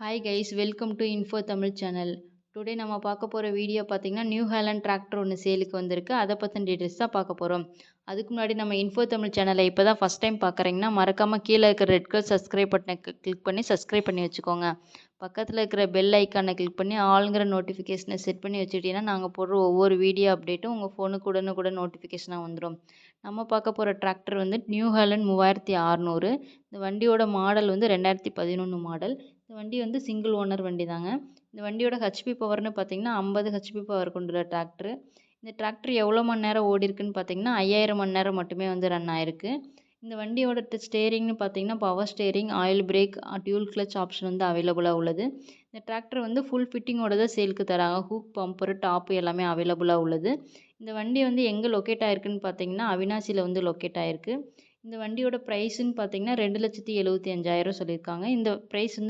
Hi guys, welcome to info Tamil channel. Today நம்ம பார்க்க போகிற வீடியோ பார்த்தீங்கன்னா நியூ ஹாலண்ட் டிராக்டர் ஒன்று சேலுக்கு வந்திருக்கு. அதை பற்றின டீட்டெயில்ஸ் தான் பார்க்க போகிறோம். அதுக்கு முன்னாடி நம்ம இன்ஃபோ தமிழ் சேனலை இப்போ தான் ஃபஸ்ட் டைம் பார்க்குறீங்கன்னா மறக்காமல் கீழே இருக்கிற ரெட் கலர் சப்ஸ்கிரைப் பட்டனை கிளிக் பண்ணி சப்ஸ்கிரைப் பண்ணி வச்சுக்கோங்க. பக்கத்தில் இருக்கிற பெல் ஐக்கானை கிளிக் பண்ணி ஆளுங்கிற நோட்டிஃபிகேஷனை செட் பண்ணி வச்சுக்கிட்டீங்கன்னா நாங்கள் போடுற ஒவ்வொரு வீடியோ அப்டேட்டும் உங்கள் ஃபோனுக்கு உடனுக்குடன் நோட்டிஃபிகேஷனாக வந்துடும். நம்ம பார்க்க போகிற டிராக்டர் வந்து நியூ ஹாலண்ட் 3600. இந்த வண்டியோட மாடல் வந்து 2011 மாடல். இந்த வண்டி வந்து சிங்கிள் ஓனர் வண்டி தாங்க. இந்த வண்டியோட ஹெச்பி பவர்னு பார்த்தீங்கன்னா 50 ஹெச்பி பவர் கொண்டுள்ள டிராக்டர். இந்த டிராக்டர் எவ்வளோ மணி நேரம் ஓடி இருக்குன்னு பார்த்தீங்கன்னா 5000 மணி நேரம் மட்டுமே வந்து ரன் ஆயிருக்கு. இந்த வண்டியோட ஸ்டேரிங்னு பார்த்தீங்கன்னா power steering, oil break, dual clutch option வந்து அவைலபிளாக உள்ளது. இந்த டிராக்டர் வந்து ஃபுல் ஃபிட்டிங்கோட தான் சேலுக்கு தராங்க. ஹூக், பம்பர், டாப்பு எல்லாமே அவைலபிளாக உள்ளது. இந்த வண்டி வந்து எங்கே லொக்கேட் ஆயிருக்குன்னு பார்த்தீங்கன்னா அவினாசியில் வந்து லொக்கேட் ஆயிருக்கு. இந்த வண்டியோட ப்ரைஸுன்னு பார்த்தீங்கன்னா 2,75,000 சொல்லியிருக்காங்க. இந்த ப்ரைஸ் வந்து